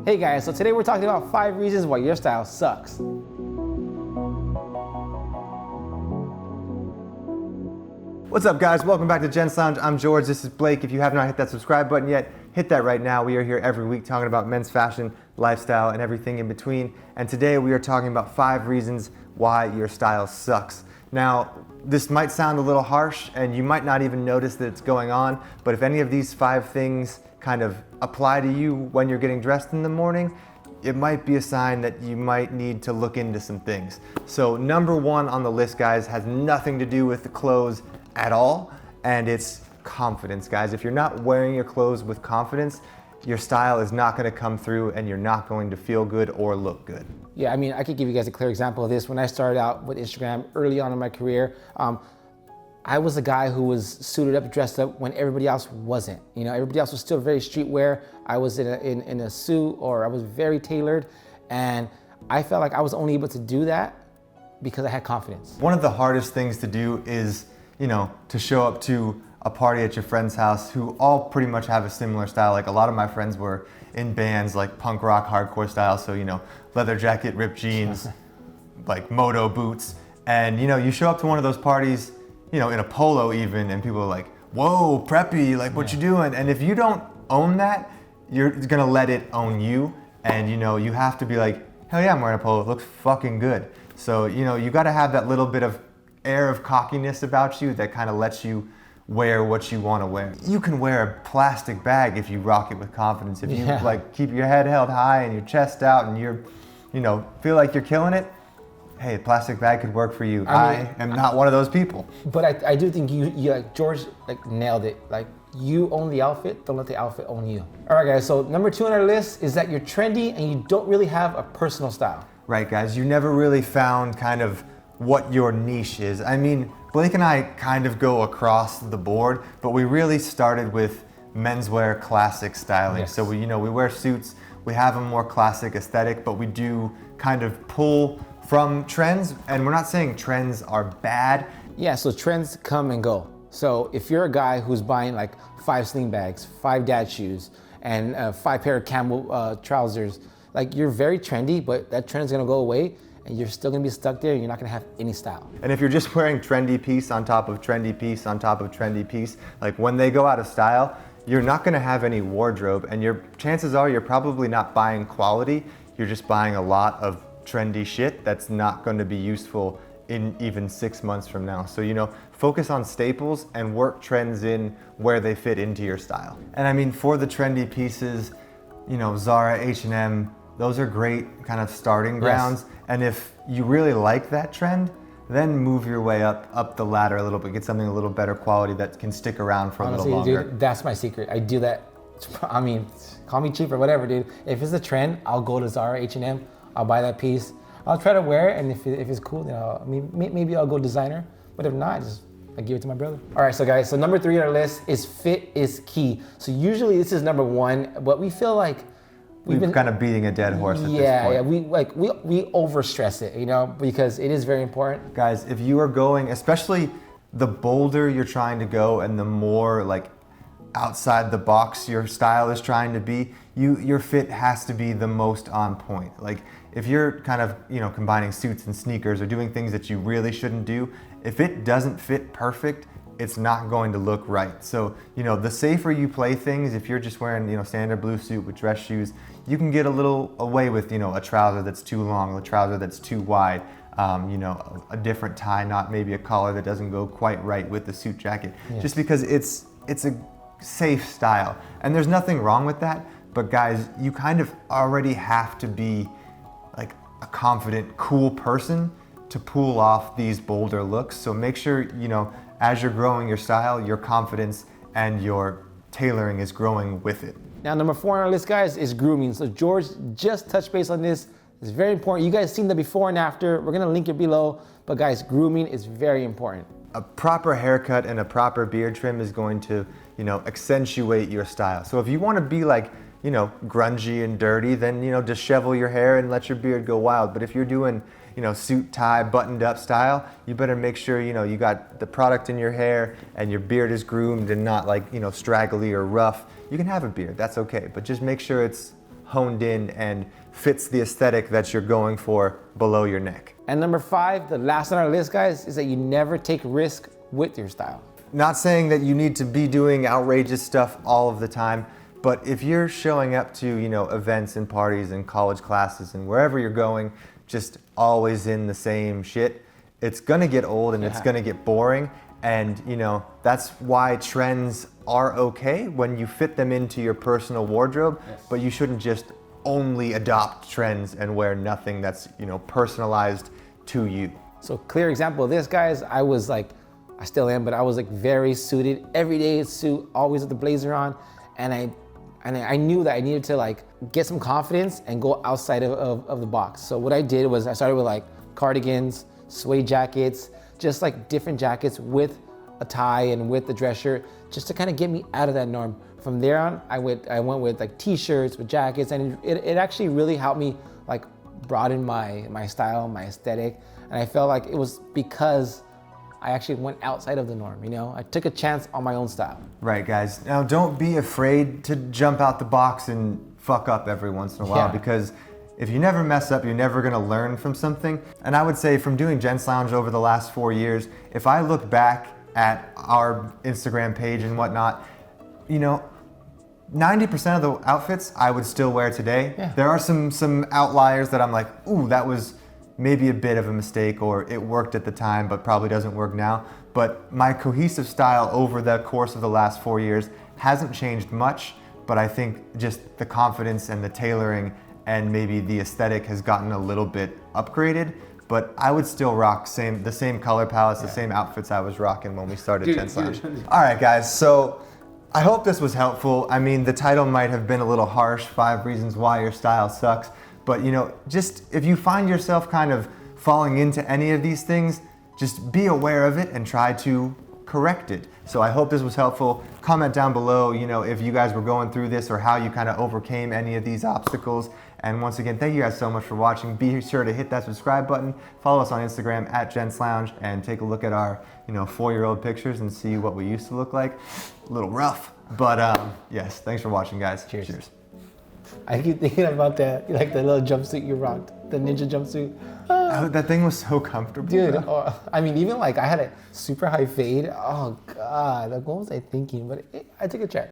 Hey guys, so today we're talking about 5 reasons why your style sucks. What's up guys, welcome back to Gents Lounge. I'm George, this is Blake. If you have not hit that subscribe button yet, hit that right now. We are here every week talking about men's fashion, lifestyle, and everything in between. And today we are talking about 5 reasons why your style sucks. Now, this might sound a little harsh and you might not even notice that it's going on, but if any of these 5 things kind of apply to you when you're getting dressed in the morning, it might be a sign that you might need to look into some things. So number 1 on the list, guys, has nothing to do with the clothes at all, and it's confidence, guys. If you're not wearing your clothes with confidence, your style is not gonna come through and you're not going to feel good or look good. Yeah, I mean, I could give you guys a clear example of this. When I started out with Instagram early on in my career, I was a guy who was suited up, dressed up when everybody else wasn't. You know, everybody else was still very streetwear. I was in a suit, or I was very tailored, and I felt like I was only able to do that because I had confidence. One of the hardest things to do is, you know, to show up to a party at your friend's house who all pretty much have a similar style. Like a lot of my friends were in bands like punk rock, hardcore style. So, you know, leather jacket, ripped jeans, like moto boots. And, you know, you show up to one of those parties, you know, in a polo even, and people are like, whoa, preppy, like what you doing? And if you don't own that, you're gonna let it own you. And, you know, you have to be like, hell yeah, I'm wearing a polo, it looks fucking good. So, you know, you gotta have that little bit of air of cockiness about you that kind of lets you wear what you want to wear. You can wear a plastic bag if you rock it with confidence. If you like keep your head held high and your chest out and you're, you know, feel like you're killing it, hey, a plastic bag could work for you. I am not one of those people. But I do think you like George like nailed it. Like, you own the outfit, don't let the outfit own you. All right guys, so number 2 on our list is that you're trendy and you don't really have a personal style. Right guys, you never really found kind of what your niche is. I mean, Blake and I kind of go across the board, but we really started with menswear classic styling. Yes. So we wear suits, we have a more classic aesthetic, but we do kind of pull from trends, and we're not saying trends are bad. Yeah, so trends come and go. So if you're a guy who's buying like 5 sling bags, 5 dad shoes, and 5 pair of camel trousers, like, you're very trendy, but that trend's gonna go away and you're still gonna be stuck there and you're not gonna have any style. And if you're just wearing trendy piece on top of trendy piece on top of trendy piece, like when they go out of style, you're not gonna have any wardrobe, and your chances are you're probably not buying quality, you're just buying a lot of trendy shit that's not gonna be useful in even 6 months from now. So, you know, focus on staples and work trends in where they fit into your style. And I mean, for the trendy pieces, you know, Zara, H&M, those are great kind of starting grounds. Yes. And if you really like that trend, then move your way up the ladder a little bit, get something a little better quality that can stick around for honestly, a little longer. Dude, that's my secret. I do that. I mean, call me cheap or whatever, dude. If it's a trend, I'll go to Zara, H&M, I'll buy that piece. I'll try to wear it, and if it's cool, then maybe I'll go designer. But if not, I give it to my brother. All right, so guys, so number 3 on our list is fit is key. So usually this is number 1, but we feel like we've been kind of beating a dead horse at this point. Yeah, we overstress it, you know, because it is very important. Guys, if you are going, especially the bolder you're trying to go and the more like outside the box your style is trying to be, your fit has to be the most on point. Like, if you're kind of, you know, combining suits and sneakers or doing things that you really shouldn't do, if it doesn't fit perfect, it's not going to look right. So, you know, the safer you play things, if you're just wearing, you know, standard blue suit with dress shoes, you can get a little away with, you know, a trouser that's too long, a trouser that's too wide, you know, a different tie knot, maybe a collar that doesn't go quite right with the suit jacket, just because it's a safe style. And there's nothing wrong with that, but guys, you kind of already have to be like a confident, cool person to pull off these bolder looks. So make sure, you know, as you're growing your style, your confidence and your tailoring is growing with it. Now, number 4 on our list, guys, is grooming. So George just touched base on this. It's very important. You guys seen the before and after. We're gonna link it below. But guys, grooming is very important. A proper haircut and a proper beard trim is going to, you know, accentuate your style. So if you want to be like, you know, grungy and dirty, then, you know, dishevel your hair and let your beard go wild. But if you're doing, you know, suit, tie, buttoned up style, you better make sure, you know, you got the product in your hair and your beard is groomed and not like, you know, straggly or rough. You can have a beard, that's okay, but just make sure it's honed in and fits the aesthetic that you're going for below your neck. And number 5, the last on our list, guys, is that you never take risk with your style. Not saying that you need to be doing outrageous stuff all of the time, but if you're showing up to, you know, events and parties and college classes and wherever you're going, just always in the same shit, it's gonna get old and it's gonna get boring. And, you know, that's why trends are okay when you fit them into your personal wardrobe, but you shouldn't just only adopt trends and wear nothing that's, you know, personalized to you. So clear example of this, guys, I was like, I still am, but I was like very suited, everyday suit, always with the blazer on. And I knew that I needed to like get some confidence and go outside of the box. So what I did was I started with like cardigans, suede jackets, just like different jackets with a tie and with the dress shirt, just to kind of get me out of that norm. From there on, I went with like t-shirts, with jackets, and it actually really helped me like broaden my style, my aesthetic. And I felt like it was because I actually went outside of the norm, you know? I took a chance on my own style. Right, guys. Now, don't be afraid to jump out the box and fuck up every once in a while, because if you never mess up, you're never gonna learn from something. And I would say from doing gentslounge over the last 4 years, if I look back at our Instagram page and whatnot, you know, 90% of the outfits I would still wear today. Yeah. There are some outliers that I'm like, ooh, that was maybe a bit of a mistake, or it worked at the time but probably doesn't work now. But my cohesive style over the course of the last 4 years hasn't changed much, but I think just the confidence and the tailoring and maybe the aesthetic has gotten a little bit upgraded. But I would still rock the same color palettes, the same outfits I was rocking when we started gentslounge. All right, guys, so I hope this was helpful. I mean, the title might have been a little harsh, 5 reasons why your style sucks. But, you know, just if you find yourself kind of falling into any of these things, just be aware of it and try to correct it. So I hope this was helpful. Comment down below, you know, if you guys were going through this or how you kind of overcame any of these obstacles. And once again, thank you guys so much for watching. Be sure to hit that subscribe button. Follow us on Instagram at gentslounge and take a look at our, you know, 4-year-old pictures and see what we used to look like. A little rough, but yes, thanks for watching, guys. Cheers. I keep thinking about that, like the little jumpsuit you rocked, the ninja jumpsuit. Oh, that thing was so comfortable. Dude, I mean, even like I had a super high fade. Oh God, like what was I thinking? But I took a chance.